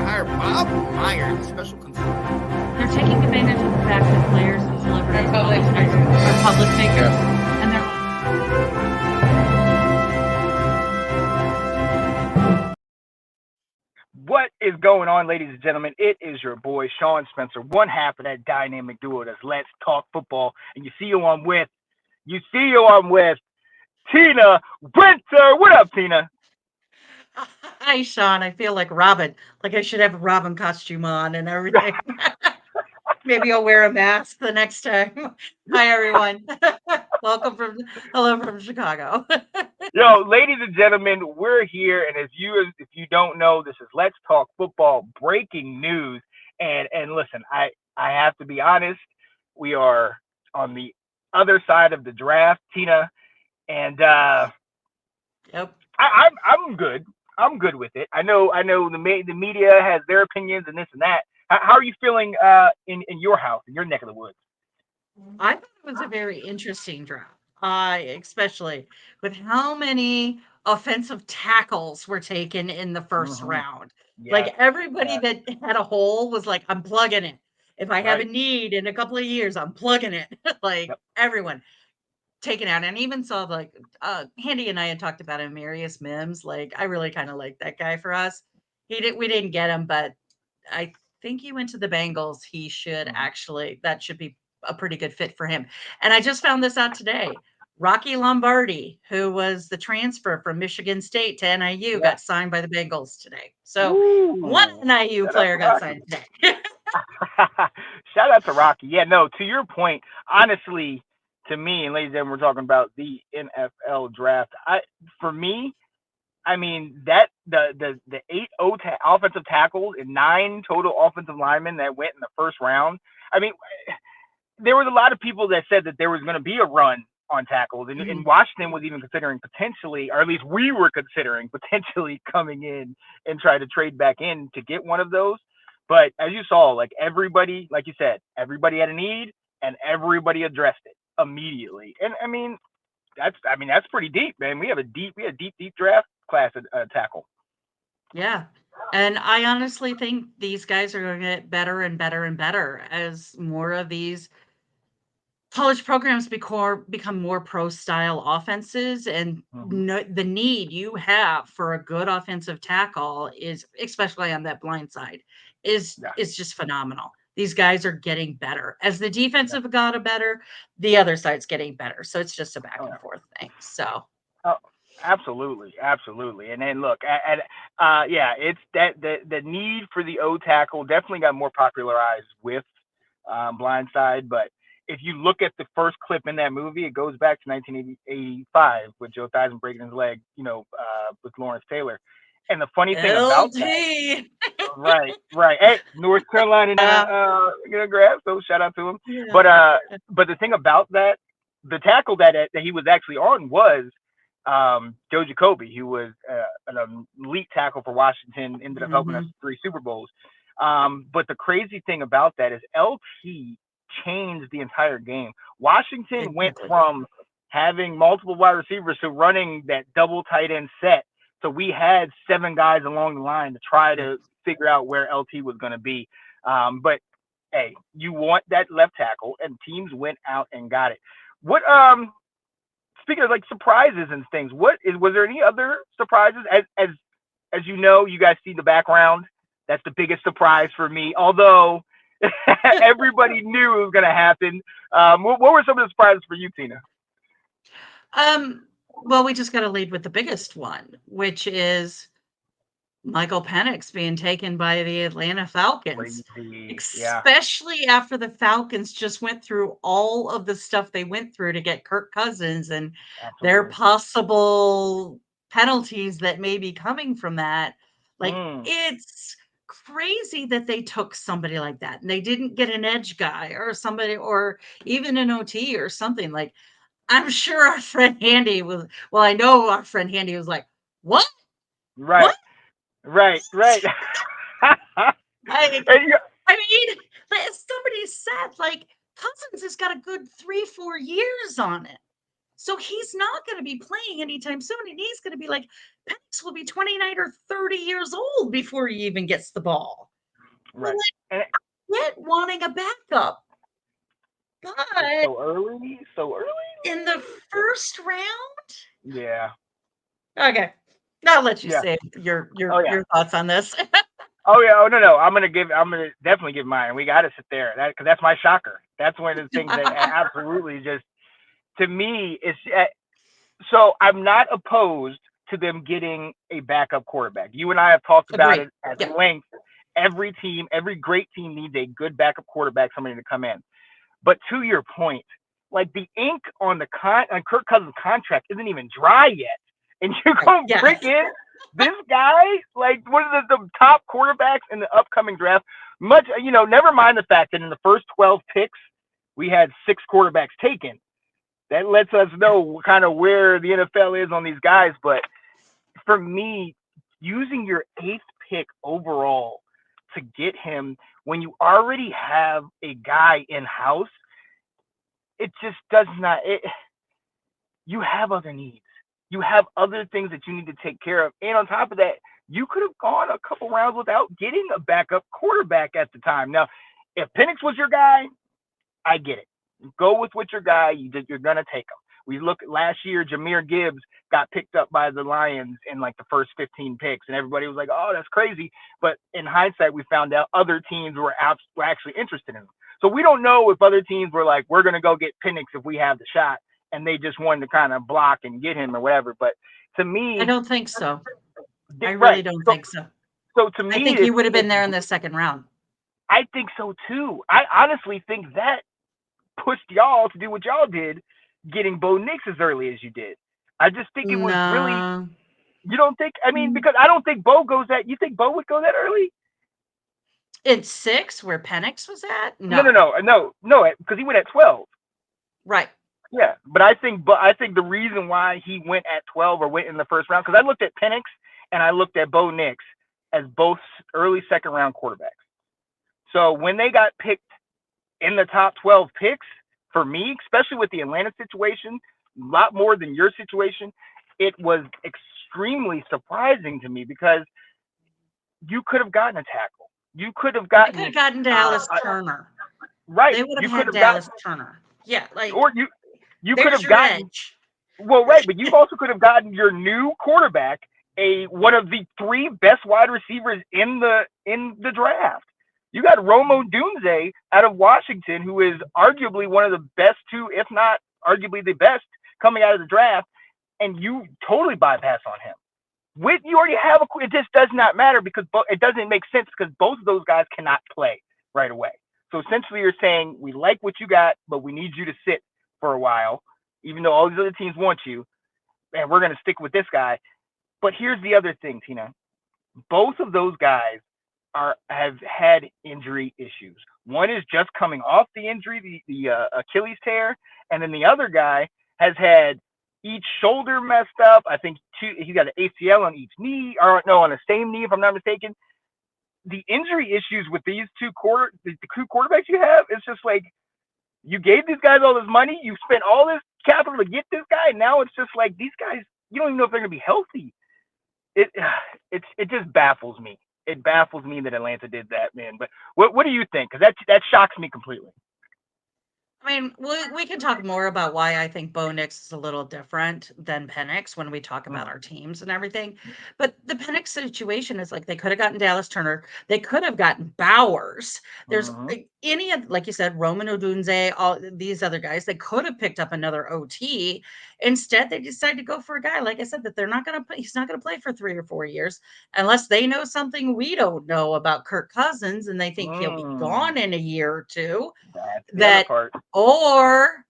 hire Bob Myers, a special consultant. They're taking advantage of the fact that players and celebrities are public figures, and they're. What is going on, ladies and gentlemen? It is your boy Sean Spencer, one half of that dynamic duo that's Let's Talk Football, and you see who I'm with. Tina Winter. What up, Tina? Hi, Sean. I feel like Robin. Like I should have a Robin costume on and everything. Maybe I'll wear a mask the next time. Hi, everyone. Hello from Chicago. Yo, ladies and gentlemen, we're here, and if you don't know, this is Let's Talk Football breaking news. And listen, I have to be honest, we are on the other side of the draft, Tina, and Yep. I'm good. I'm good with it. I know the media has their opinions and this and that. How are you feeling in your house, in your neck of the woods? I thought it was a very interesting draft. Especially with how many offensive tackles were taken in the first round. Like everybody that had a hole was like, I'm plugging it. If I have a need in a couple of years, I'm plugging it. Everyone taken out. And even saw like Handy and I had talked about him, Marius Mims. Like I really kind of like that guy for us. We didn't get him, but I think he went to the Bengals. He should that should be a pretty good fit for him. And I just found this out today. Rocky Lombardi, who was the transfer from Michigan State to NIU, got signed by the Bengals today. So one NIU player got signed today. Shout out to Rocky. Yeah, no, to your point, honestly, to me, and ladies and gentlemen, we're talking about the NFL draft. For me, I mean that the 8 offensive tackles and 9 total offensive linemen that went in the first round. I mean, there was a lot of people that said that there was going to be a run on tackles, and Washington was even considering potentially, or at least we were considering potentially coming in and try to trade back in to get one of those. But as you saw, like everybody, like you said, everybody had a need and everybody addressed it immediately. And I mean that's pretty deep, man. We have a deep draft class at tackle. Yeah. And I honestly think these guys are going to get better and better and better as more of these college programs become more pro style offenses, and the need you have for a good offensive tackle is, especially on that blind side, is just phenomenal. These guys are getting better as the defensive got better, the other side's getting better. So it's just a back and forth thing. So. Oh, absolutely. And then look, it's that the need for the O tackle definitely got more popularized with Blindside. But if you look at the first clip in that movie, it goes back to 1985 with Joe Theismann breaking his leg, with Lawrence Taylor. And the funny thing about that, right. Hey, North Carolina, grab. So shout out to him. Yeah. But the thing about that, the tackle that he was actually on was Joe Jacoby, who was an elite tackle for Washington, ended up helping us 3 Super Bowls. But the crazy thing about that is LT changed the entire game. Washington went from having multiple wide receivers to running that double tight end set. So we had 7 guys along the line to try to figure out where LT was going to be. But hey, you want that left tackle, and teams went out and got it. What speaking of like surprises and things, was there any other surprises? As you know, you guys see the background. That's the biggest surprise for me. Although everybody knew it was going to happen. What were some of the surprises for you, Tina? Well, we just got to lead with the biggest one, which is Michael Penix being taken by the Atlanta Falcons. Crazy. Especially after the Falcons just went through all of the stuff they went through to get Kirk Cousins and their possible penalties that may be coming from that. Like, it's crazy that they took somebody like that and they didn't get an edge guy or somebody, or even an OT or something. Like, I'm sure our friend Handy was, I know our friend Handy was like, what? Right. What? Right. I mean, as somebody said, like, Cousins has got a good 3-4 years on it. So he's not going to be playing anytime soon. And he's going to be like, Penix will be 29 or 30 years old before he even gets the ball. Right. And Yet wanting a backup. But so early. in the first round? Yeah. Okay. I'll let you Yeah. say your Oh, yeah. your thoughts on this. Oh yeah. Oh no. I'm gonna definitely give mine. We got to sit there. Because that's my shocker. That's one of the things that absolutely just, to me, it's so I'm not opposed to them getting a backup quarterback. You and I have talked about Agreed. it at Yep. length. Every team, every great team needs a good backup quarterback, somebody to come in. But to your point, like the ink on Kirk Cousins' contract isn't even dry yet, and you're gonna Yeah. bring in this guy, like one of the top quarterbacks in the upcoming draft. Never mind the fact that in the first 12 picks, we had 6 quarterbacks taken. That lets us know kind of where the NFL is on these guys. But for me, using your 8th pick overall to get him when you already have a guy in house, it just does not. You have other needs. You have other things that you need to take care of. And on top of that, you could have gone a couple rounds without getting a backup quarterback at the time. Now, if Penix was your guy, I get it. Go with what your guy. You're gonna take him. We look at last year, Jahmyr Gibbs got picked up by the Lions in like the first 15 picks, and everybody was like, "Oh, that's crazy." But in hindsight, we found out other teams were actually interested in him. So we don't know if other teams were like, "We're gonna go get Penix if we have the shot," and they just wanted to kind of block and get him or whatever. But to me, I don't think so. I really right. don't think so. So to me, I think he would have been there in the second round. I think so too. I honestly think that pushed y'all to do what y'all did, getting Bo Nix as early as you did. I just think it was really. No. You don't think? I mean, because I don't think Bo goes that. You think Bo would go that early? It's 6 where Penix was at? No, No. because he went at 12. Right. Yeah, but I think the reason why he went at 12 or went in the first round, because I looked at Penix and I looked at Bo Nix as both early second round quarterbacks. So when they got picked in the top 12 picks, for me, especially with the Atlanta situation, a lot more than your situation, it was extremely surprising to me because you could have gotten a tackle. You could have They could gotten have gotten Dallas Turner. right. They would You have could had have Dallas gotten, Turner. Yeah, like or you could there's have your gotten. edge. Well, right, but you also could have gotten your new quarterback, one of the 3 best wide receivers in the draft. You got Romo Dunze out of Washington, who is arguably one of the best 2, if not arguably the best, coming out of the draft, and you totally bypass on him. You already have it just does not matter because it doesn't make sense because both of those guys cannot play right away. So essentially, you're saying we like what you got, but we need you to sit for a while, even though all these other teams want you, and we're going to stick with this guy. But here's the other thing, Tina. Both of those guys have had injury issues. One is just coming off the injury, the Achilles tear, and then the other guy has had each shoulder messed up. I think he's got an ACL on each knee, or no, on the same knee, if I'm not mistaken. The injury issues with these the 2 quarterbacks you have, it's just like you gave these guys all this money, you spent all this capital to get this guy, and now it's just like these guys, you don't even know if they're going to be healthy. It just baffles me. It baffles me that Atlanta did that, man. But what do you think? Because that shocks me completely. I mean, we can talk more about why I think Bo Nix is a little different than Penix when we talk about our teams and everything. But the Penix situation is like they could have gotten Dallas Turner. They could have gotten Bowers. There's any of, like you said, Roman Odunze, all these other guys. They could have picked up another OT. Instead, they decided to go for a guy, like I said, that he's not going to play for 3 or 4 years unless they know something we don't know about Kirk Cousins and they think he'll be gone in a year or 2. That's the other part. Or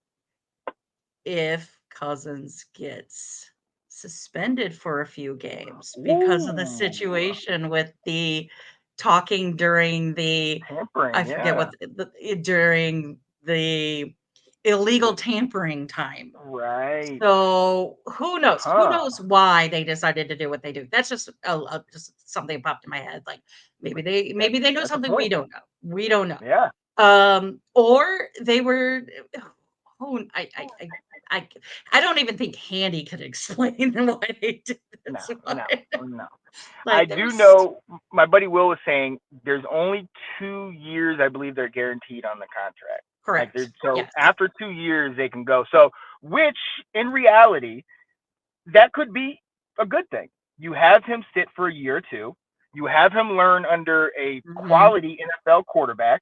if Cousins gets suspended for a few games because of the situation with the talking during the tampering, I forget what during the illegal tampering time. Right. So who knows? Who knows why they decided to do what they do? That's just something popped in my head. Like maybe they know something we don't know. We don't know. Yeah. Or they were. Oh, I don't even think Handy could explain why they did this. No. I Like do there's know my buddy Will was saying there's only 2 years, I believe, they're guaranteed on the contract. Like correct. so Yes. after 2 years they can go. So which in reality that could be a good thing. You have him sit for a year or two. You have him learn under a Mhm. quality NFL quarterback.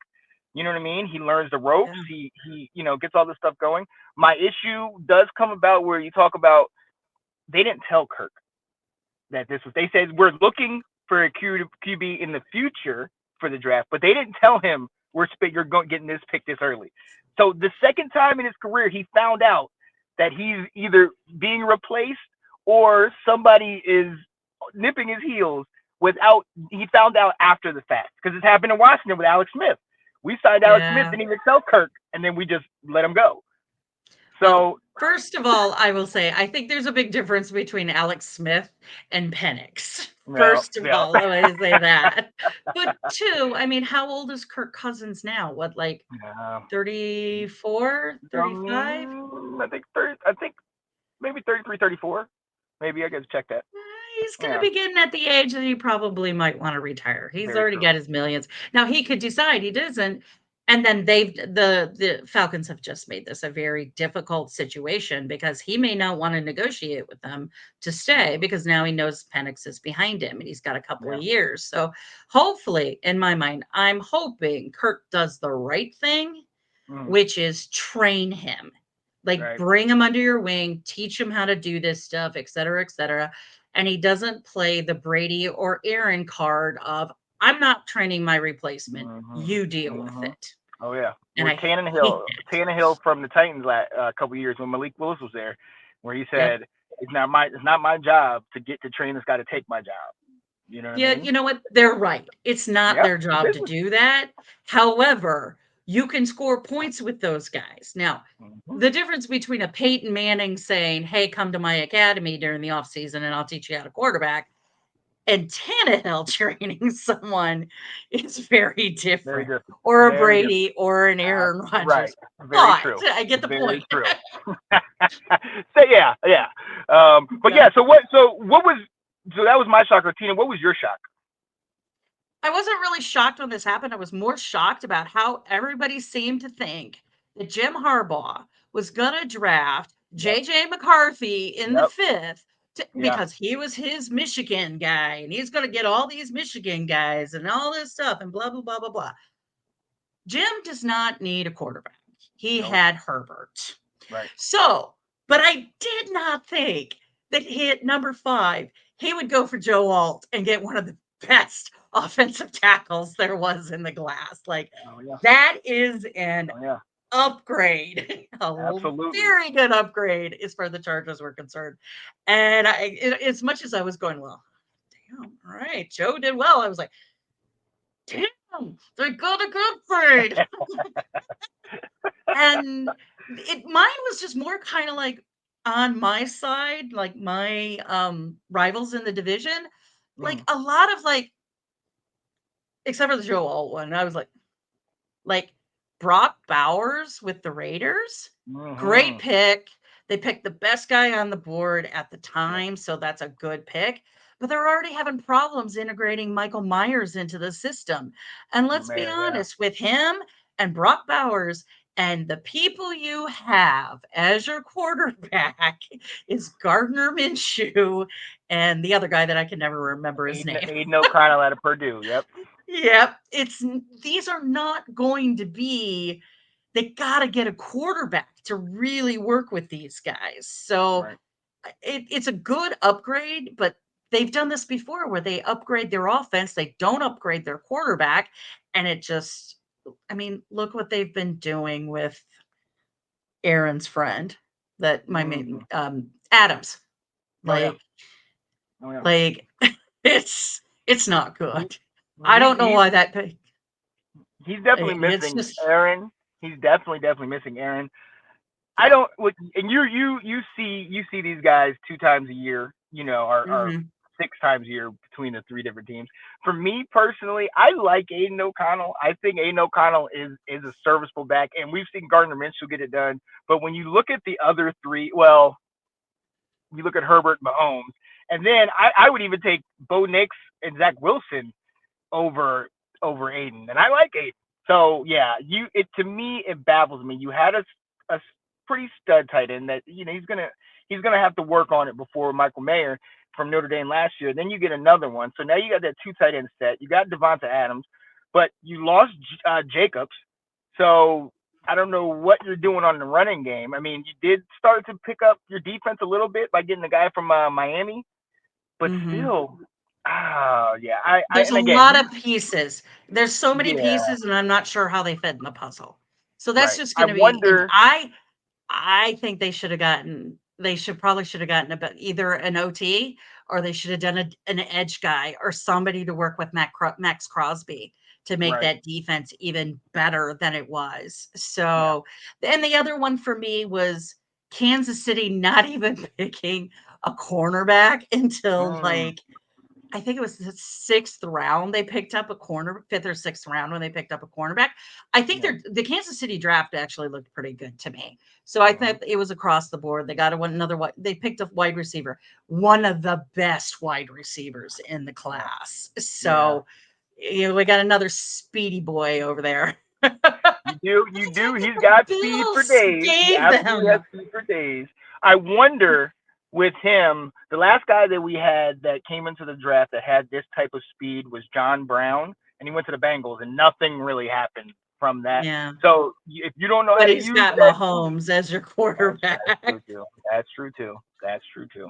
You know what I mean? He learns the ropes. Yeah. He gets all this stuff going. My issue does come about where you talk about they didn't tell Kirk that this was. They said we're looking for a QB in the future for the draft, but they didn't tell him you're getting this pick this early. So the second time in his career, he found out that he's either being replaced or somebody is nipping his heels without. He found out after the fact because it's happened in Washington with Alex Smith. We signed Alex Smith, Yeah. didn't even tell Kirk, and then we just let him go. Well, So first of all, I will say I think there's a big difference between Alex Smith and Penix. well, First of yeah. all, let me say that. But two, I mean, how old is Kirk Cousins now? What, like Yeah. 34, 35? I think 30. I think maybe 33, 34. Maybe I got to check that. He's going to Yeah, be getting at the age that he probably might want to retire. He's very already true. got his millions. Now he could decide he doesn't. And then the Falcons have just made this a very difficult situation because he may not want to negotiate with them to stay because now he knows Penix is behind him and he's got a couple Yeah. of years. So hopefully, in my mind, I'm hoping Kirk does the right thing, which is train him. Like Right. bring him under your wing, teach him how to do this stuff, et cetera, et cetera. And he doesn't play the Brady or Aaron card of I'm not training my replacement. You deal with it. Oh yeah. And With I hate that. Tannehill from the Titans a couple years when Malik Willis was there, where he Yeah. said it's not my job to get to train this guy to take my job. You know what Yeah, I mean? you know what? They're right. It's not Yep. their job to do that. However, you can score points with those guys. Now, the difference between a Peyton Manning saying, "Hey, come to my academy during the offseason and I'll teach you how to quarterback," and Tannehill training someone is very Very different. different. Or a Very different. Brady or an Aaron Right. Rodgers. Very But true. I get the Very point. true. So yeah. But Yeah. so what was so that was my shock. Tina, what was your shock? I wasn't really shocked when this happened. I was more shocked about how everybody seemed to think that Jim Harbaugh was going to draft Yep. JJ McCarthy in the Yep. fifth Yeah. because he was his Michigan guy and he's going to get all these Michigan guys and all this stuff and blah, blah, blah, blah, blah. Jim does not need a quarterback. He Nope. had Herbert. Right. So, but I did not think that he at number 5, he would go for Joe Alt and get one of the best offensive tackles there was in the glass. Like Oh yeah. that is an Oh yeah. upgrade, a Absolutely. very good upgrade as far as the Chargers were concerned. And as much as I was going, well, damn, all right, Joe did well. I was like, damn, they got a good upgrade. And mine was just more kind of like on my side, like my rivals in the division, like a lot of like, except for the Joe Alt one, I was like Brock Bowers with the Raiders, great pick. They picked the best guy on the board at the time, so that's a good pick. But they're already having problems integrating Michael Myers into the system. And let's be honest, with him and Brock Bowers and the people you have as your quarterback is Gardner Minshew and the other guy that I can never remember his name. Aiden O'Connell out of Purdue. Yep. Yep. These are not going to be, they got to get a quarterback to really work with these guys. So Right. it's a good upgrade, but they've done this before where they upgrade their offense, they don't upgrade their quarterback, and it just, I mean, look what they've been doing with Aaron's friend, that my main Adams. Like, Oh yeah. like it's not good. I don't know why that pick. He's definitely It's missing just Aaron. He's definitely missing Aaron. Yeah. I don't. And you see these guys 2 times a year. You know, are 6 times a year between the 3 different teams. For me personally, I like Aiden O'Connell. I think Aiden O'Connell is a serviceable back, and we've seen Gardner Minshew get it done. But when you look at the other 3, well, you look at Herbert, Mahomes, and then I would even take Bo Nix and Zach Wilson over Aiden, and I like Aiden. So yeah, to me it baffles me. You had a pretty stud tight end that he's gonna have to work on it before Michael Mayer from Notre Dame last year. Then you get another one, so now you got that 2 tight end set. You got Devonta Adams, but you lost Jacobs, so I don't know what you're doing on the running game. I mean, you did start to pick up your defense a little bit by getting the guy from Miami, but still. Yeah. There's And a again, lot of pieces. There's so many yeah, pieces, and I'm not sure how they fit in the puzzle. So that's right. just I going to be. And wonder. I think they should have gotten. They probably should have gotten either an OT, or they should have done an edge guy or somebody to work with Max Crosby to make Right. that defense even better than it was. Yeah. So, and the other one for me was Kansas City not even picking a cornerback until like I think it was the 6th round. They picked up a 5th or 6th round when they picked up a cornerback. I think Yeah. the Kansas City draft actually looked pretty good to me. So I thought it was across the board. They got another one. They picked up wide receiver, one of the best wide receivers in the class. So we got another speedy boy over there. You That's do. what He's the got speed for Bills days. He gave absolutely them. has speed for days. I wonder with him, the last guy that we had that came into the draft that had this type of speed was John Brown, and he went to the Bengals, and nothing really happened from that. Yeah. So if you don't know how But to he's use got that, Mahomes as your quarterback. that's true too. That's true too.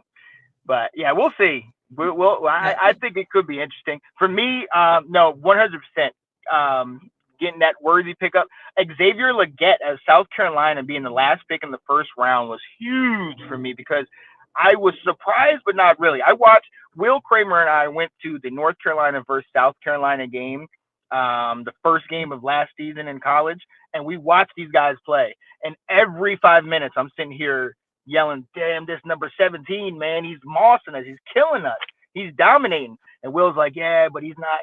But yeah, we'll see. I think it could be interesting. For me, no, 100%. Getting that worthy pickup. Xavier Legette of South Carolina being the last pick in the first round was huge for me because I was surprised, but not really. I watched Will Kramer and I went to the North Carolina versus South Carolina game, the first game of last season in college, and we watched these guys play. And every 5 minutes, I'm sitting here yelling, "Damn, this number 17, man, he's mossing us. He's killing us. He's dominating." And Will's like, "Yeah, but he's not,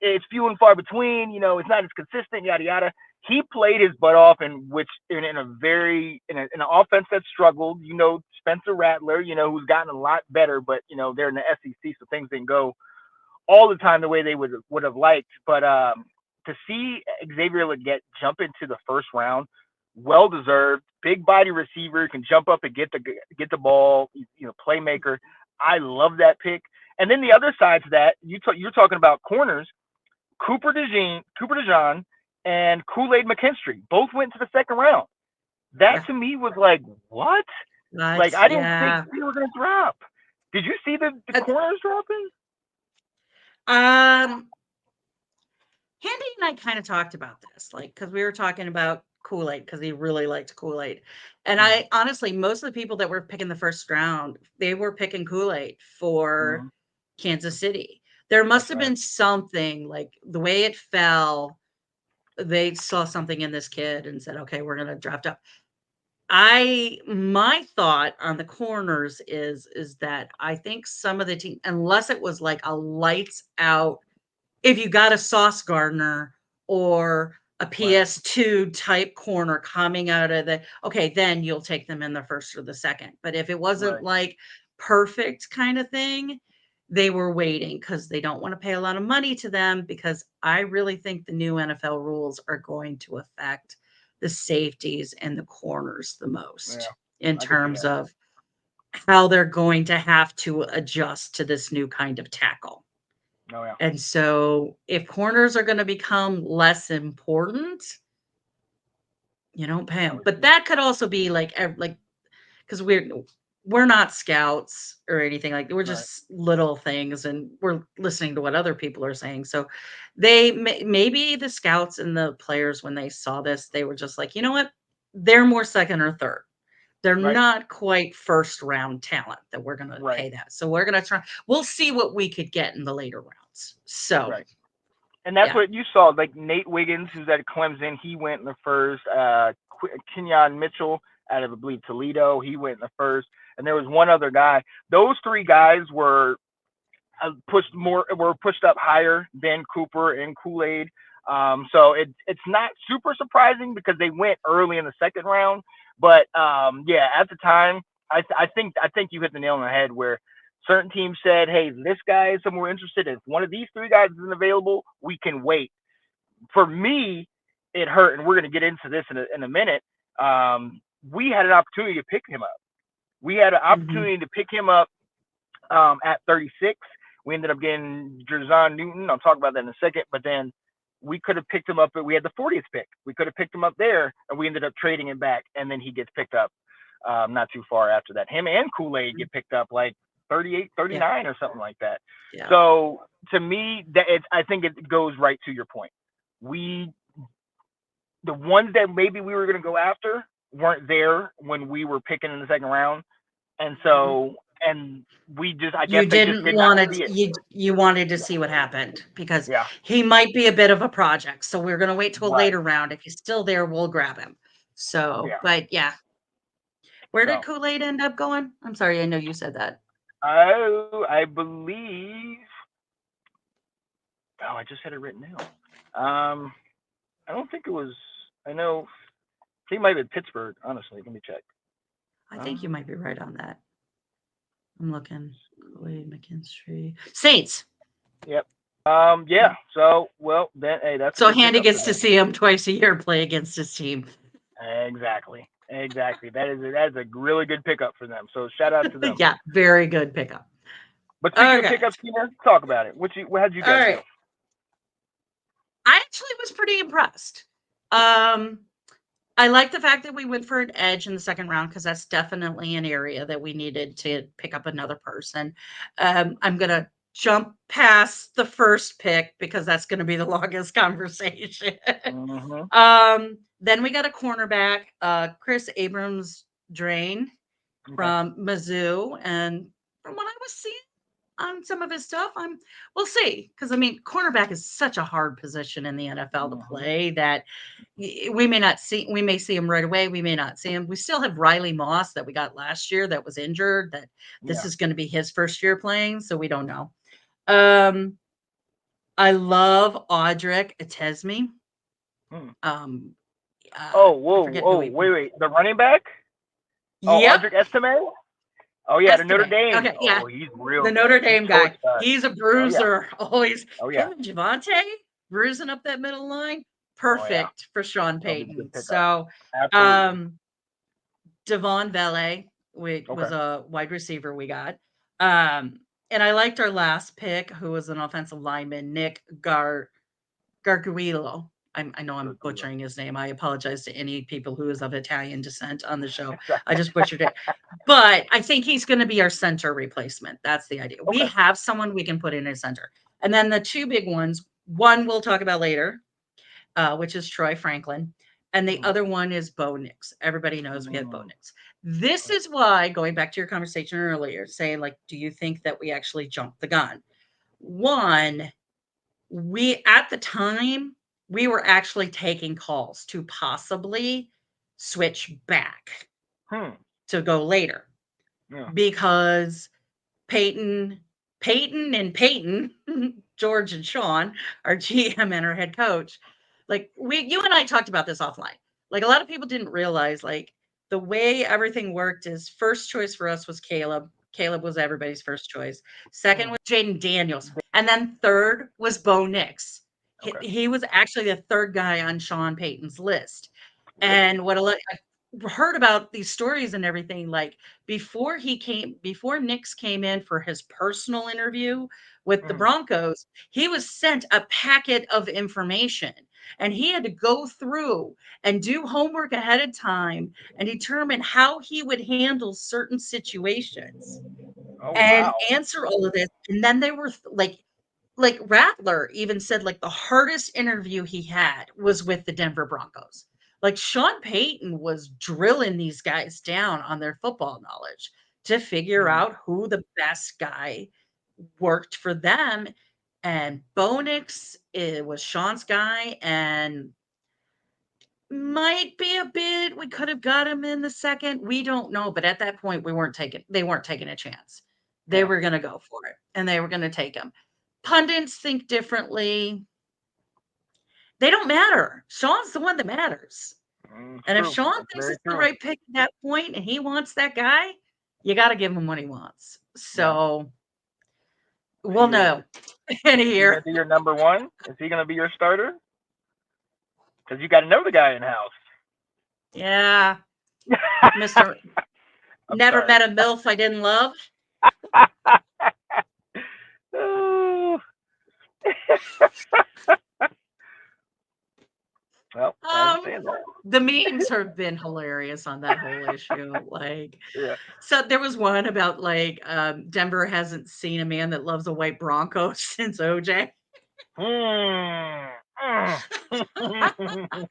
it's few and far between, it's not as consistent, yada yada." He played his butt off, in an offense that struggled. Spencer Rattler, who's gotten a lot better, but they're in the SEC, so things didn't go all the time the way they would have liked. But to see Xavier Legette jump into the first round, well deserved. Big body receiver, can jump up and get the ball. Playmaker. I love that pick. And then the other side to that, you're talking about corners. Cooper DeJean and Kool-Aid McKinstry both went to the second round. That to me was like, what? Like, I didn't think we were going to drop. Did you see the corners dropping? Handy and I kind of talked about this, because we were talking about Kool-Aid because he really liked Kool-Aid. And I honestly, most of the people that were picking the first round, they were picking Kool-Aid for Kansas City. There must have been something, like the way it fell. They saw something in this kid and said, "Okay, we're going to draft up." My thought on the corners is that I think some of the team, unless it was like a lights out, if you got a Sauce Gardner or a PS2 type corner coming out of then you'll take them in the first or the second. But if it wasn't like perfect kind of thing, they were waiting because they don't want to pay a lot of money to them, because I really think the new NFL rules are going to affect the safeties and the corners the most in terms of how they're going to have to adjust to this new kind of tackle. Oh, yeah. And so if corners are going to become less important, you don't pay them. But that could also be because we're not scouts or anything, like we're just little things, and we're listening to what other people are saying. So maybe the scouts and the players, when they saw this, they were just like, you know what? They're more second or third. They're not quite first round talent that we're going to pay that. So we're going to try. We'll see what we could get in the later rounds. So, and that's what you saw. Like Nate Wiggins, who's at Clemson, he went in the first. Kenyon Mitchell out of, I believe, Toledo. He went in the first, and there was one other guy. Those three guys were pushed up higher than Cooper and Kool-Aid. So it's not super surprising because they went early in the second round. But yeah, at the time, I think you hit the nail on the head where certain teams said, hey, this guy is someone we're interested in. If one of these three guys isn't available, we can wait. For me, it hurt, and we're going to get into this in a minute. We had an opportunity to pick him up. We had an opportunity to pick him up at 36. We ended up getting Jerzon Newton. I'll talk about that in a second. But then we could have picked him up. We had the 40th pick. We could have picked him up there, and we ended up trading him back. And then he gets picked up not too far after that. Him and Kool-Aid get picked up like 38, 39 or something like that. Yeah. So to me, I think it goes right to your point. The ones that maybe we were going to go after weren't there when we were picking in the second round. And so, and we just, I guess you didn't want it. You wanted to see what happened because he might be a bit of a project. So we're going to wait till a later round. If he's still there, we'll grab him. So, but yeah. Where did Kool-Aid end up going? I'm sorry. I know you said that. I believe. Oh, I just had it written down. I don't think it was. I know. I think it might have been Pittsburgh. Honestly, let me check. I think you might be right on that. I'm looking. Kool-Aid, McKinstry, Saints. Yep. Yeah. So, well, then, hey, that's so Handy gets to see him twice a year play against his team. Exactly. That is a really good pickup for them. So shout out to them. Yeah, very good pickup. But speaking of pickups, Tina, talk about it. How'd you guys do? I actually was pretty impressed. I like the fact that we went for an edge in the second round because that's definitely an area that we needed to pick up another person. I'm going to jump past the first pick because that's going to be the longest conversation. Then we got a cornerback, Chris Abrams-Draine from Mizzou. And from what I was seeing on some of his stuff, we'll see. Because, I mean, cornerback is such a hard position in the NFL to play that we may see him right away. We may not see him. We still have Riley Moss that we got last year that was injured, that this is going to be his first year playing. So we don't know. I love Audric Etesme. Wait. The running back? Audric Estime? Oh, yeah, the Notre Dame. Okay, yeah. Oh, he's real. The Notre Dame guy. He's a bruiser. Always. Him and Javonte bruising up that middle line. Perfect for Sean Payton. So, Devon Vele was a wide receiver we got. And I liked our last pick, who was an offensive lineman, Nick Garguilo. I know I'm butchering his name. I apologize to any people who is of Italian descent on the show. I just butchered it. But I think he's going to be our center replacement. That's the idea. We have someone we can put in a center. And then the two big ones, one we'll talk about later, which is Troy Franklin. And the other one is Bo Nix. Everybody knows we have Bo Nix. This is why, going back to your conversation earlier, saying, like, do you think that we actually jumped the gun? One, at the time, we were actually taking calls to possibly switch back to go later because Peyton, George and Sean, our GM and our head coach, like you and I talked about this offline. Like a lot of people didn't realize, like the way everything worked is first choice for us was Caleb. Caleb was everybody's first choice. Second was Jaden Daniels. And then third was Bo Nix. He was actually the third guy on Sean Payton's list. And what I heard about these stories and everything, like before Nix came in for his personal interview with the Broncos, he was sent a packet of information and he had to go through and do homework ahead of time and determine how he would handle certain situations answer all of this. And then they were like Rattler even said, like the hardest interview he had was with the Denver Broncos. Like Sean Payton was drilling these guys down on their football knowledge to figure out who the best guy worked for them. And Bo Nix was Sean's guy. And might be a bit. We could have got him in the second. We don't know, but at that point, they weren't taking a chance. They Yeah. were going to go for it, and they were going to take him. Pundits think differently. They don't matter. Sean's the one that matters. And if True. Sean That's thinks very it's the true. right pick at that point and he wants that guy, you got to give him what he wants. Yeah. So we'll He is. know in a Is he gonna year. be your number one? Is he gonna be your starter? Because you got to know the guy in house. Yeah. Mr. I'm Never sorry. met a MILF I didn't love. Oh. Well, I Um, understand that. the memes have been hilarious on that whole issue. Like, Yeah. so there was one about like Denver hasn't seen a man that loves a white Bronco since OJ. Mm. Mm.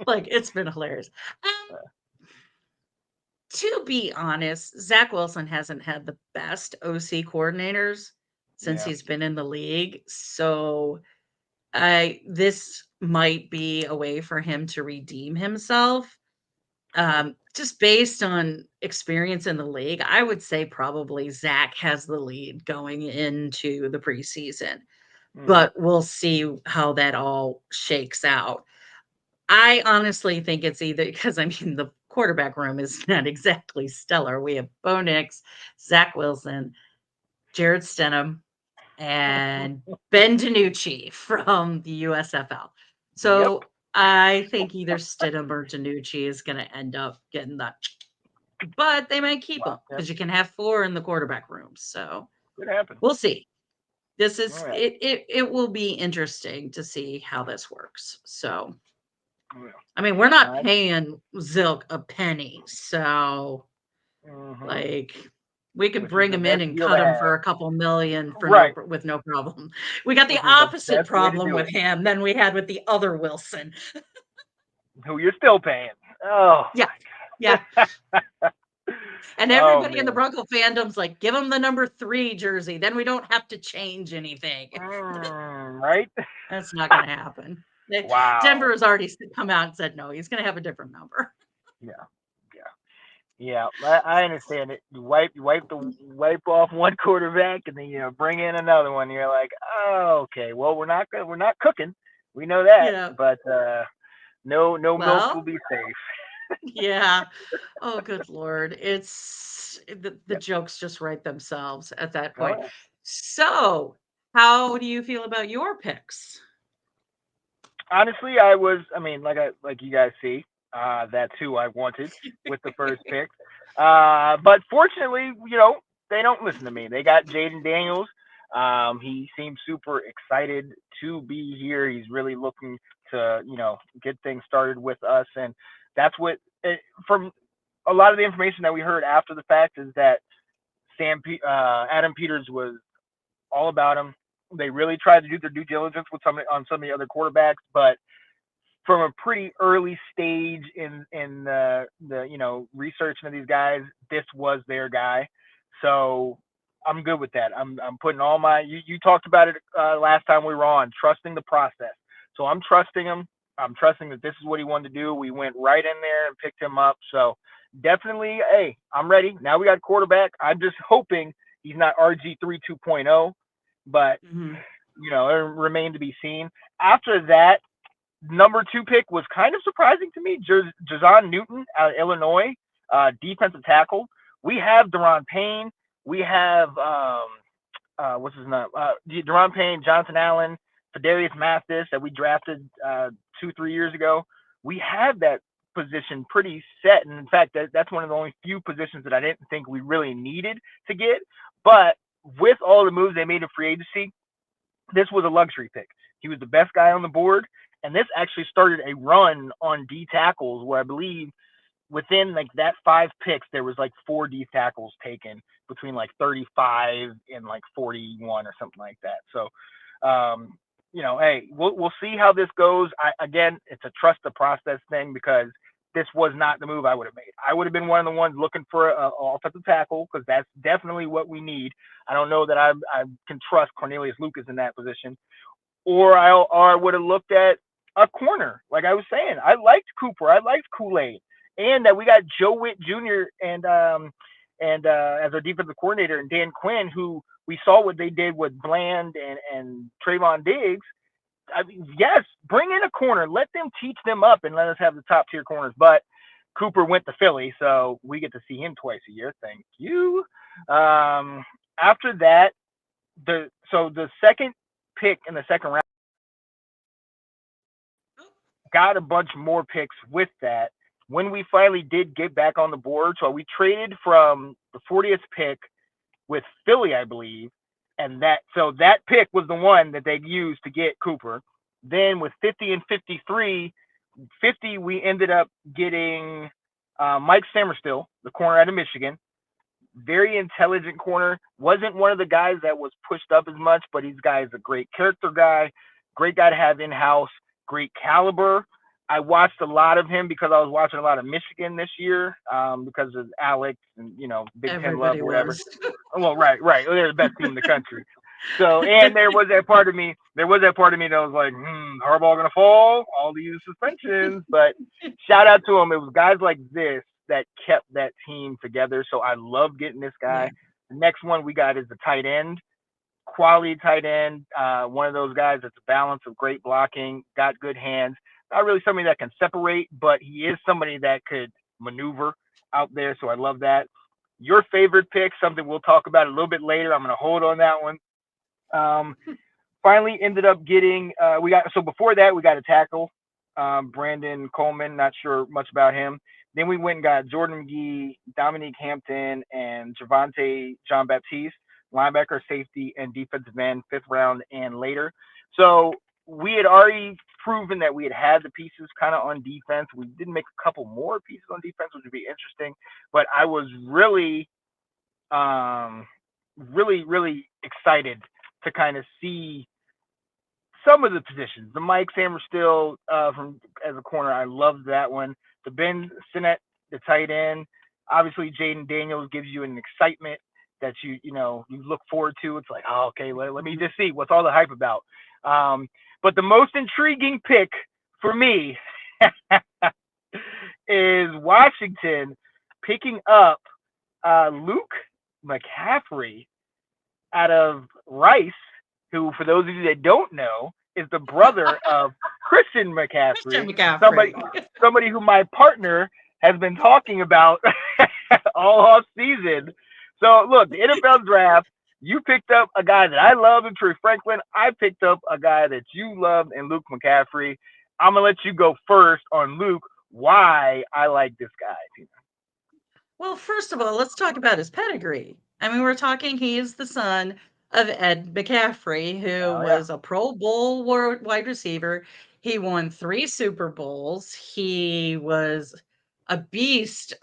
Like, it's been hilarious. Um, to be honest, Zach Wilson hasn't had the best OC coordinators since Yeah. he's been in the league. So I this might be a way for him to redeem himself. Just based on experience in the league, I would say probably Zach has the lead going into the preseason, Mm-hmm. but we'll see how that all shakes out. I honestly think it's either because I mean the quarterback room is not exactly stellar. We have Bo Nix, Zach Wilson, Jared Stidham, and Ben DiNucci from the USFL. Yep. So I think either Stidham or DiNucci is going to end up getting that, but they might keep him Yep. because you can have 4 in the quarterback room. So Could happen. we'll see. This All is right. it will be interesting to see how this works. So Yeah. I mean, we're not All right. paying Zilk a penny, so Mm-hmm. like we could Which is bring the him in best and deal cut to him have. for a couple million for Right. no problem. We got the Which is the opposite best way to problem do with it. him than we had with the other Wilson. Who you're still paying. Oh Yeah, my yeah. God. And Oh everybody in the man. Bronco fandom's like, give him the number 3 jersey, then we don't have to change anything. Right? That's not going to happen. Wow. Denver has already come out and said no, he's going to have a different number. Yeah. Yeah. I understand it. You wipe off one quarterback and then bring in another one. You're like, oh, okay. Well, we're not cooking. We know that, Yeah. but no milk will Well, be safe. yeah. Oh, good Lord. The Yep. jokes just write themselves at that Oh point. yeah. So, how do you feel about your picks? Honestly, I mean, like you guys see, that's who I wanted with the first pick. But fortunately, they don't listen to me. They got Jaden Daniels. He seems super excited to be here. He's really looking to, get things started with us. And that's from a lot of the information that we heard after the fact is that Adam Peters was all about him. They really tried to do their due diligence on some of the other quarterbacks, but from a pretty early stage in the researching of these guys, this was their guy. So I'm good with that. I'm putting all my you talked about it last time we were on, trusting the process. So I'm trusting him. I'm trusting that this is what he wanted to do. We went right in there and picked him up. So definitely, hey, I'm ready. Now we got quarterback. I'm just hoping he's not RG3 2.0, but Mhm. it remained to be seen. After that, number 2 pick was kind of surprising to me. Jazon Newton out of Illinois, defensive tackle. We have Deron Payne. We have what's his name? Deron Payne, Jonathan Allen, Fidelius Mathis that we drafted 2-3 years ago. We have that position pretty set, and in fact, that's one of the only few positions that I didn't think we really needed to get. But with all the moves they made in free agency, this was a luxury pick. He was the best guy on the board, and this actually started a run on D tackles where I believe within like that 5 picks there was like 4 D tackles taken between like 35 and like 41 or something like that. So, hey, we'll see how this goes. Again, it's a trust the process thing because this was not the move I would have made. I would have been one of the ones looking for an offensive tackle because that's definitely what we need. I don't know that I can trust Cornelius Lucas in that position. Or I would have looked at a corner. Like I was saying, I liked Cooper, I liked Kool-Aid, and that we got Joe Witt Jr. and as our defensive coordinator, and Dan Quinn, who we saw what they did with Bland and Trayvon Diggs. I mean, yes, bring in a corner, let them teach them up, and let us have the top tier corners. But Cooper went to Philly, so we get to see him twice a year. Thank you. After that, the second pick in the second round got a bunch more picks with that. When we finally did get back on the board, so we traded from the 40th pick with Philly, I believe, and that pick was the one that they used to get Cooper. Then with 50 and 53, 50 we ended up getting Mike Samerstill, the corner out of Michigan. Very intelligent corner. Wasn't one of the guys that was pushed up as much, but he's a great character guy, great guy to have in house, great caliber. I watched a lot of him because I was watching a lot of Michigan this year because of Alex and Big Ten love or whatever. Well, right. They're the best team in the country. So, and there was that part of me that was like, Harbaugh gonna fall, all these suspensions. But shout out to him. It was guys like this that kept that team together. So I love getting this guy. Yeah. The next one we got is the tight end, quality tight end. One of those guys that's a balance of great blocking, got good hands. Not really somebody that can separate, but he is somebody that could maneuver out there. So I love that. Your favorite pick, something we'll talk about a little bit later. I'm going to hold on that one. Finally ended up getting, before that, we got a tackle, Brandon Coleman, not sure much about him. Then we went and got Jordan McGee, Dominique Hampton, and Javante Jean-Baptiste, linebacker, safety, and defensive end, 5th round and later. So we had already proven that we had the pieces kind of on defense. We did make a couple more pieces on defense, which would be interesting. But I was really, really excited to kind of see some of the positions. The Mike Samerstill from as a corner, I loved that one. The Ben Sinnett, the tight end. Obviously, Jaden Daniels gives you an excitement that you look forward to. It's like, oh, okay, let me just see what's all the hype about. But the most intriguing pick for me is Washington picking up Luke McCaffrey out of Rice, who, for those of you that don't know, is the brother of Christian McCaffrey. Somebody who my partner has been talking about all off season. So look, the NFL draft, you picked up a guy that I love in Troy Franklin. I picked up a guy that you loved in Luke McCaffrey. I'm going to let you go first on Luke, why I like this guy, Tina. Well, first of all, let's talk about his pedigree. I mean, we're talking he is the son of Ed McCaffrey, who was a Pro Bowl wide receiver. He won 3 Super Bowls. He was a beast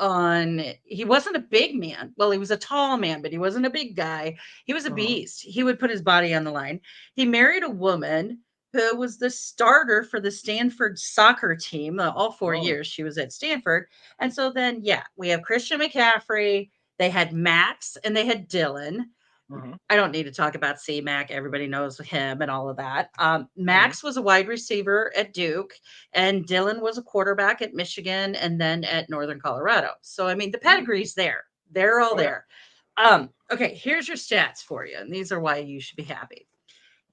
he wasn't a big man. Well, he was a tall man, but he wasn't a big guy. He was a beast. He would put his body on the line. He married a woman who was the starter for the Stanford soccer team. All 4 years she was at Stanford. And so then, we have Christian McCaffrey. They had Max and they had Dylan. I don't need to talk about C-Mac. Everybody knows him and all of that. Max was a wide receiver at Duke, and Dylan was a quarterback at Michigan and then at Northern Colorado. So, I mean, the pedigree's there. They're all there. Okay, here's your stats for you, and these are why you should be happy.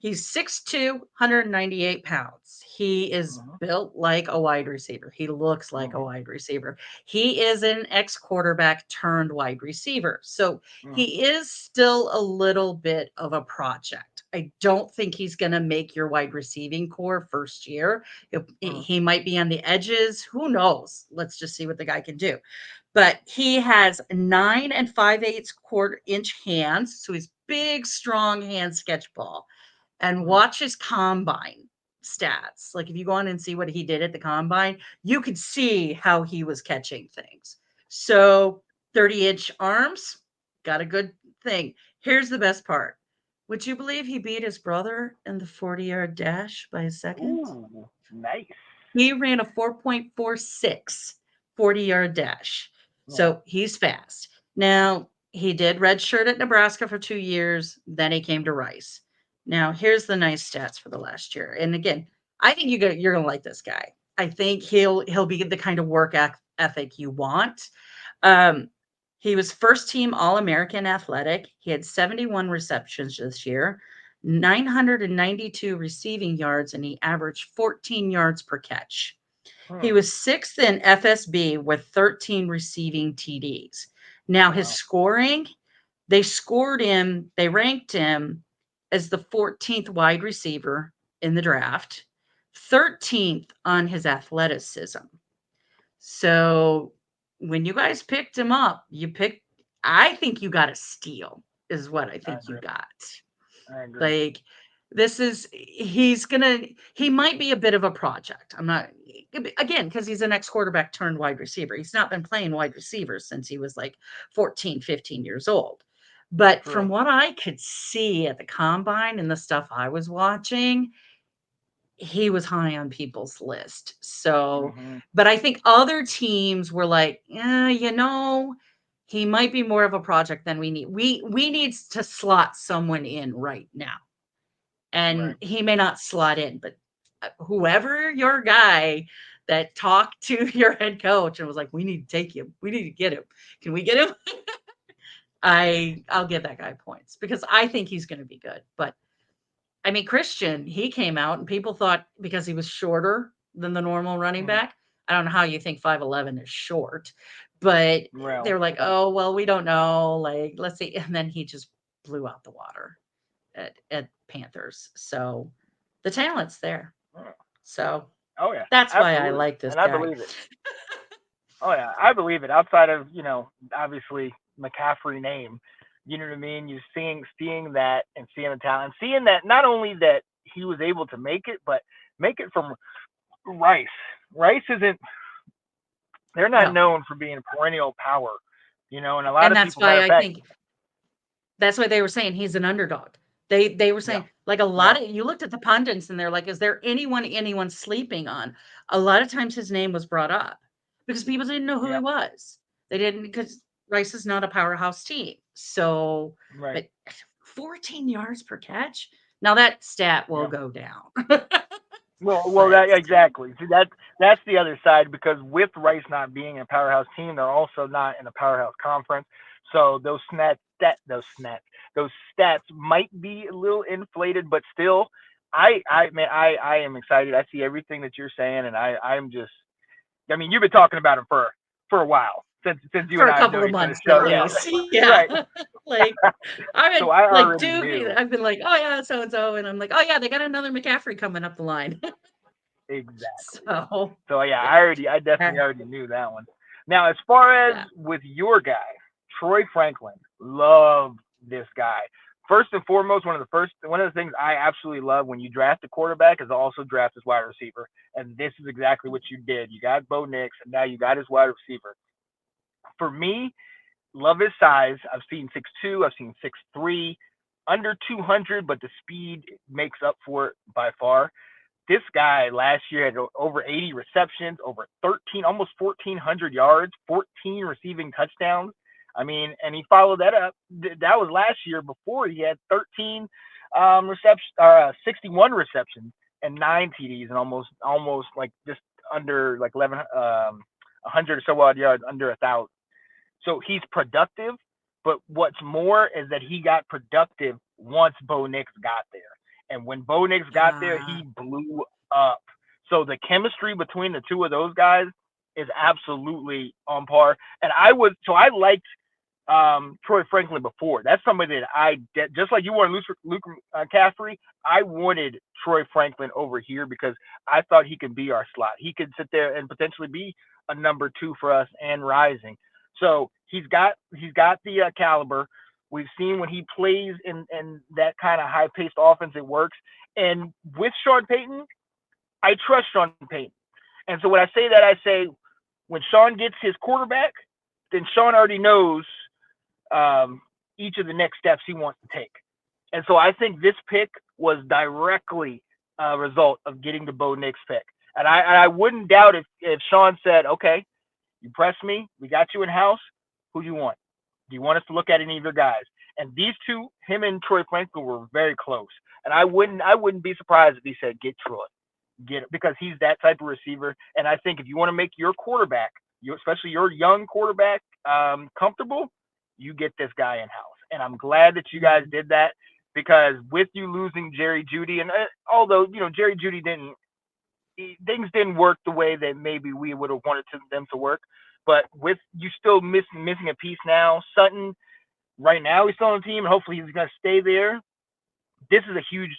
He's 6'2", 198 pounds. He is built like a wide receiver. He looks like a wide receiver. He is an ex-quarterback turned wide receiver. So he is still a little bit of a project. I don't think he's going to make your wide receiving core first year. He might be on the edges. Who knows? Let's just see what the guy can do. But he has 9 5/8 1/4-inch hands. So he's big, strong hand sketch ball. And watch his combine stats. Like if you go on and see what he did at the combine, you could see how he was catching things. So 30-inch arms, got a good thing. Here's the best part. Would you believe he beat his brother in the 40-yard dash by a second? Ooh, nice. He ran a 4.46 40-yard dash. So he's fast. Now, he did redshirt at Nebraska for 2 years. Then he came to Rice. Now, here's the nice stats for the last year. And again, I think you're gonna like this guy. I think he'll be the kind of work ethic you want. Um, he was first team All American athletic. He had 71 receptions this year, 992 receiving yards, and he averaged 14 yards per catch. He was sixth in FSB with 13 receiving TDs. Now, his scoring, they ranked him as the 14th wide receiver in the draft, 13th on his athleticism. So when you guys picked him up, I think you got a steal, is what I think you got. I agree. Like, he might be a bit of a project. I'm not, again, because he's an ex-quarterback turned wide receiver. He's not been playing wide receiver since he was like 14, 15 years old. But True. from what I could see at the combine and the stuff I was watching, he was high on people's list. So, but I think other teams were like, he might be more of a project than we need. We need to slot someone in right now. And he may not slot in, but whoever your guy that talked to your head coach and was like, we need to take him. We need to get him. Can we get him? I'll give that guy points because I think he's going to be good. But I mean, Christian, he came out and people thought because he was shorter than the normal running back. I don't know how you think 5'11" is short, but they're like, oh, well, we don't know. Like, let's see. And then he just blew out the water at Panthers. So the talent's there. So that's why I like this guy. I believe it. Oh yeah, I believe it. Outside of, obviously McCaffrey name, you know what I mean? You're seeing that and seeing the talent, seeing that not only that he was able to make it, but make it from Rice. Rice isn't. They're not known for being perennial power, and a lot of people. That's why they were saying he's an underdog. They were saying like a lot of you looked at the pundits and they're like, is there anyone sleeping on? A lot of times his name was brought up because people didn't know who he was. They didn't because Rice is not a powerhouse team. So, but 14 yards per catch. Now that stat will go down. Well, that exactly. See, that's the other side because with Rice not being a powerhouse team, they're also not in a powerhouse conference. So those stats might be a little inflated, but still, I am excited. I see everything that you're saying, and I'm just. I mean, you've been talking about him for a while since you for and a I couple of months at least. Yeah. Right. Like I've been so I like, dude, I've been like, oh yeah, so and so, and I'm like, oh yeah, they got another McCaffrey coming up the line. Exactly. So yeah, I definitely already knew that one. Now, as far as with your guy, Troy Franklin, love this guy. First and foremost, one of the things I absolutely love when you draft a quarterback is also draft his wide receiver. And this is exactly what you did. You got Bo Nix, and now you got his wide receiver. For me, love his size. I've seen 6'2", I've seen 6'3", under 200, but the speed makes up for it by far. This guy last year had over 80 receptions, over almost 1,400 yards, 14 receiving touchdowns. I mean, and he followed that up. That was last year before he had 13 receptions, 61 receptions and 9 TDs and almost like just under like 100 or so odd yards, under 1,000. So he's productive, but what's more is that he got productive once Bo Nix got there. And when Bo Nix got there, he blew up. So the chemistry between the two of those guys is absolutely on par. And I liked Troy Franklin before. That's somebody that just like you wanted Luke McCaffrey, I wanted Troy Franklin over here because I thought he could be our slot. He could sit there and potentially be a number 2 for us and rising. So he's got the caliber. We've seen when he plays in that kind of high-paced offense, it works. And with Sean Payton, I trust Sean Payton. And so when I say when Sean gets his quarterback, then Sean already knows each of the next steps he wants to take. And so I think this pick was directly a result of getting the Bo Nix pick. And I wouldn't doubt if Sean said, okay, you press me, we got you in house, who do you want? Do you want us to look at any of your guys? And these two, him and Troy Franklin, were very close. And I wouldn't be surprised if he said, get Troy. get it because he's that type of receiver. And I think if you want to make your quarterback, especially your young quarterback, comfortable, you get this guy in house. And I'm glad that you guys did that because with you losing Jerry Jeudy, and although Jerry Jeudy things didn't work the way that maybe we would have wanted them to work, but with you still missing a piece now, Sutton. Right now he's still on the team, and hopefully he's going to stay there. This is a huge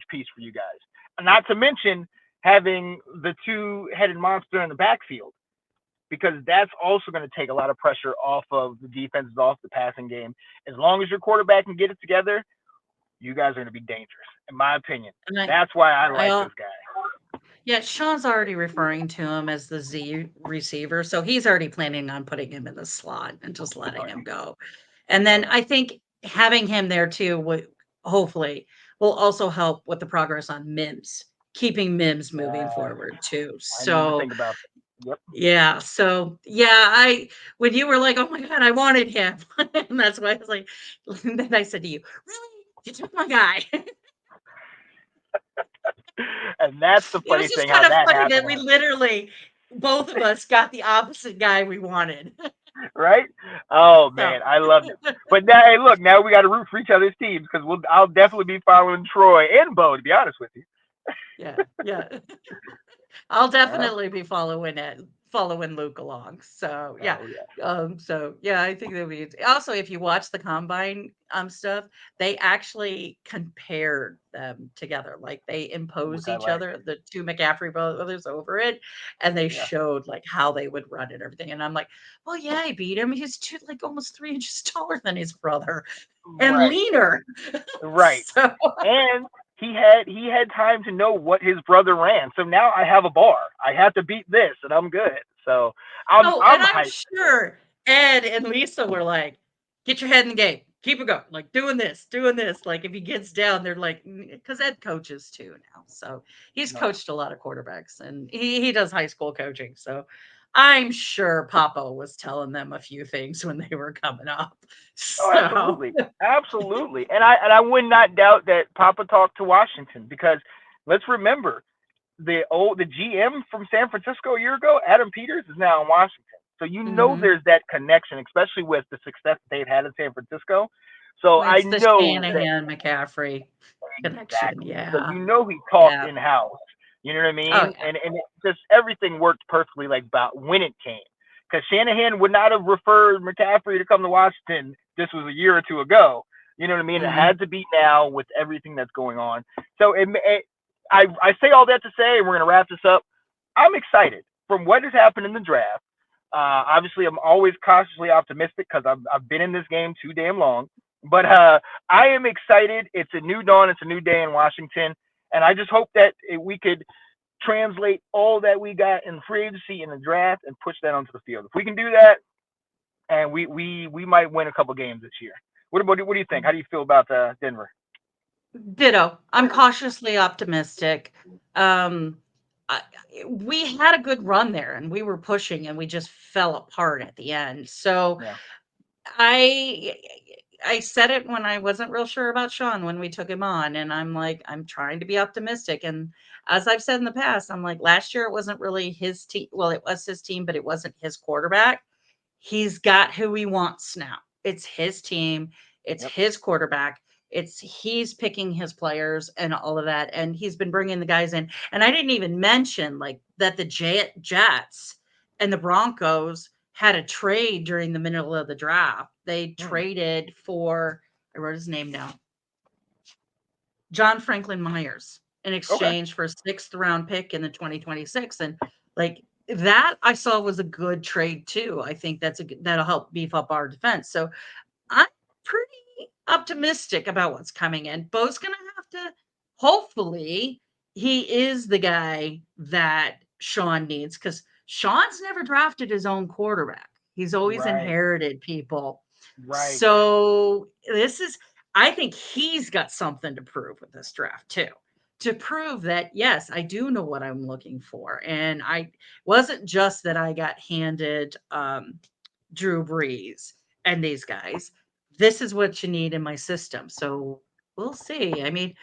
piece for you guys. Not to mention having the two-headed monster in the backfield, because that's also going to take a lot of pressure off of the defenses, off the passing game. As long as your quarterback can get it together, you guys are going to be dangerous, in my opinion. That's why I like this guy. Yeah, Sean's already referring to him as the Z receiver, so he's already planning on putting him in the slot and just letting him go. And then I think having him there too would hopefully will also help with the progress on Mims, keeping Mims moving forward too. I need to think about that. Yep. Yeah. So yeah, when you were like, "Oh my god, I wanted him," and that's why I was like, and then I said to you, "Really? You took my guy." And that's the funny thing how that happened. That we literally, both of us, got the opposite guy we wanted. Right? Oh man, I loved it. But now, hey, look, now we got to root for each other's teams because I'll definitely be following Troy and Bo, to be honest with you. Yeah. I'll definitely be following Luke along. So yeah. I think that we also, if you watch the combine stuff, they actually compared them together. Like they imposed each other, the two McCaffrey brothers over it, and they showed like how they would run and everything. And I'm like, well, yeah, I beat him. He's like almost 3 inches taller than his brother and leaner. Right. And he had time to know what his brother ran. So now I have a bar. I have to beat this, and I'm good. So I'm sure Ed and Lisa were like, "Get your head in the game, keep it going, like doing this." Like if he gets down, they're like, because Ed coaches too now, so he's coached a lot of quarterbacks, and he does high school coaching. So I'm sure Papa was telling them a few things when they were coming up. So. Oh, absolutely. And I would not doubt that Papa talked to Washington because let's remember the GM from San Francisco a year ago, Adam Peters, is now in Washington. So there's that connection, especially with the success they've had in San Francisco. So I know the Shanahan McCaffrey connection. Yeah. So he talked in house. You know what I mean? Oh, yeah. And it just everything worked perfectly like about when it came. Because Shanahan would not have referred McCaffrey to come to Washington. This was a year or two ago. You know what I mean? It had to be now with everything that's going on. So I say all that to say, and we're going to wrap this up. I'm excited from what has happened in the draft. Obviously, I'm always cautiously optimistic because I've been in this game too damn long. But I am excited. It's a new dawn. It's a new day in Washington. And I just hope that we could translate all that we got in free agency in the draft and push that onto the field. If we can do that, and we might win a couple games this year. What do you think? How do you feel about Denver? Ditto. I'm cautiously optimistic. We had a good run there, and we were pushing, and we just fell apart at the end. So I said it when I wasn't real sure about Sean when we took him on, and I'm like, I'm trying to be optimistic. And as I've said in the past, I'm like, last year it wasn't really his team. Well, it was his team, but it wasn't his quarterback. He's got who he wants now. It's his team. It's his quarterback. He's picking his players and all of that. And he's been bringing the guys in. And I didn't even mention like that the Jets and the Broncos had a trade during the middle of the draft. They traded for, I wrote his name down, John Franklin Myers in exchange for a 6th round pick in the 2026. And like that I saw was a good trade too. I think that'll help beef up our defense. So I'm pretty optimistic about what's coming in. Bo's going to have to, hopefully he is the guy that Sean needs because Sean's never drafted his own quarterback. He's always inherited people. Right. So I think he's got something to prove with this draft too. To prove that, yes, I do know what I'm looking for. And I wasn't just that I got handed Drew Brees and these guys. This is what you need in my system. So we'll see. I mean,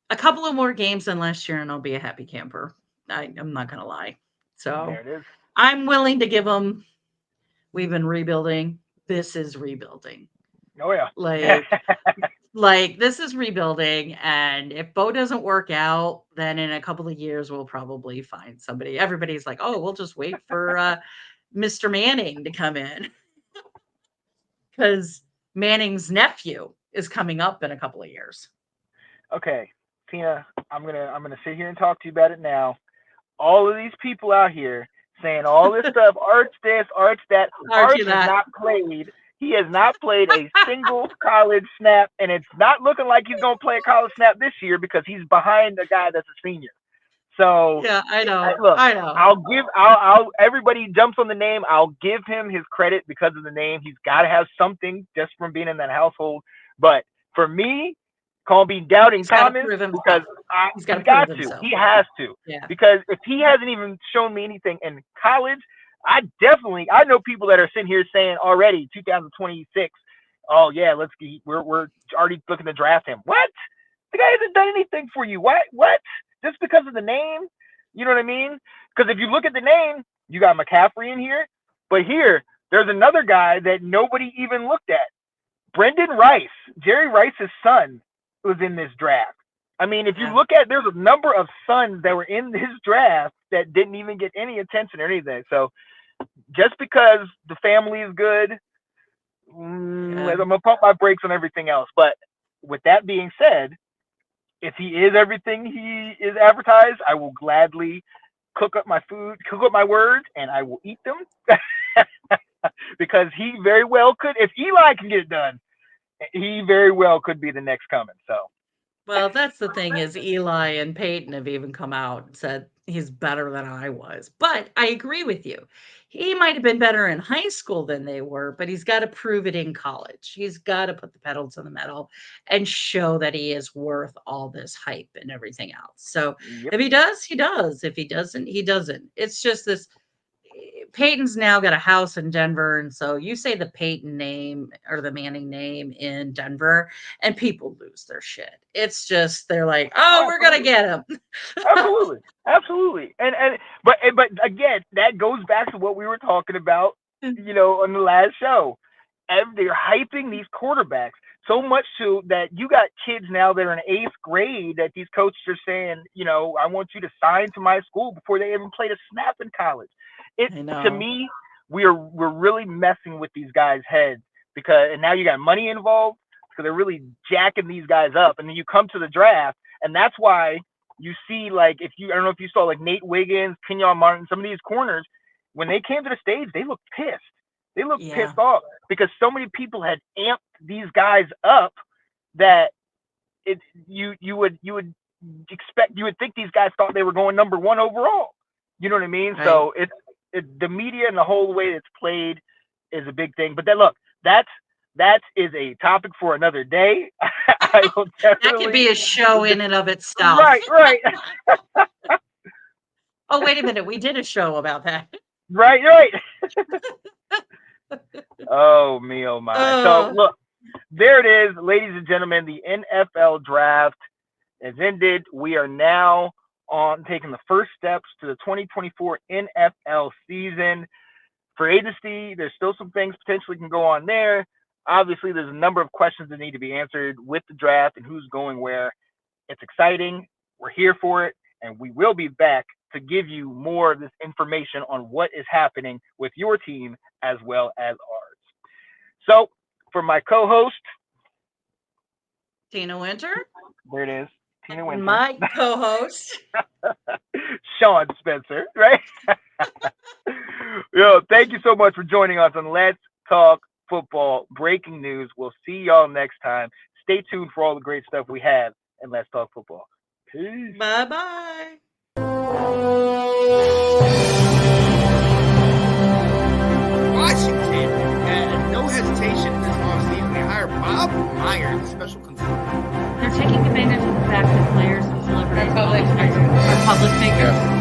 a couple of more games than last year, and I'll be a happy camper. I'm not going to lie. So There it is. I'm willing to give them, we've been rebuilding. This is rebuilding. Oh, yeah. Like this is rebuilding. And if Bo doesn't work out, then in a couple of years, we'll probably find somebody. Everybody's like, oh, we'll just wait for Mr. Manning to come in. Because Manning's nephew is coming up in a couple of years. Okay, Tina, I'm gonna sit here and talk to you about it now. All of these people out here saying all this stuff, Arch this, Arch that. Arch has not played. He has not played a single college snap, and it's not looking like he's gonna play a college snap this year because he's behind a guy that's a senior. So yeah, I know. Look, I know. I'll everybody jumps on the name. I'll give him his credit because of the name. He's got to have something just from being in that household. But for me, call me doubting Thomas because he's got to. He has to. Yeah. Because if he hasn't even shown me anything in college, I know people that are sitting here saying already 2026. Oh yeah, we're already looking to draft him. What? The guy hasn't done anything for you. What? Just because of the name? You know what I mean? Because if you look at the name, you got McCaffrey in here, but here there's another guy that nobody even looked at. Brendan Rice, Jerry Rice's son, was in this draft. I mean, if you look at, there's a number of sons that were in this draft that didn't even get any attention or anything. So just because the family is good, I'm gonna pump my brakes on everything else. But with that being said, if he is everything he is advertised, I will gladly cook up my food, cook up my words, and I will eat them. Because he very well could, if Eli can get it done, he very well could be the next coming. So, well, that's the thing is Eli and Peyton have even come out and said he's better than I was. But I agree with you. He might have been better in high school than they were, but he's got to prove it in college. He's got to put the pedal to the metal and show that he is worth all this hype and everything else. So if he does, he does. If he doesn't, he doesn't. It's just this. Peyton's now got a house in Denver. And so you say the Peyton name or the Manning name in Denver and people lose their shit. It's just, they're like, oh, we're going to get him. Absolutely. But again, that goes back to what we were talking about, on the last show. And they're hyping these quarterbacks so much so that you got kids now that are in 8th grade that these coaches are saying, I want you to sign to my school before they even played a snap in college. To me, we're really messing with these guys' heads and now you got money involved, because they're really jacking these guys up. And then you come to the draft, and that's why you see, like, I don't know if you saw, like, Nate Wiggins, Kenyon Martin, some of these corners, when they came to the stage, they looked pissed. They looked pissed off because so many people had amped these guys up that you would think these guys thought they were going number 1 overall. You know what I mean? Right. So the media and the whole way it's played is a big thing. But then look, that is a topic for another day. I will definitely... That could be a show in and of itself. Right. Oh, wait a minute. We did a show about that. Right. Oh, me, oh my. So look, there it is, ladies and gentlemen. The NFL draft has ended. We are now on taking the first steps to the 2024 NFL season. For agency, there's still some things potentially can go on there. Obviously, there's a number of questions that need to be answered with the draft and who's going where. It's exciting. We're here for it, and we will be back to give you more of this information on what is happening with your team as well as ours. So, for my co-host, Tina Winter. There it is. Tina Winter. My co-host, Sean Spencer, right? Thank you so much for joining us on Let's Talk Football Breaking News. We'll see y'all next time. Stay tuned for all the great stuff we have in Let's Talk Football. Peace. Bye-bye. Washington had no hesitation in this offseason. They hired Bob Myers, special consultant. They're taking advantage of the fact that players and celebrities are public figures.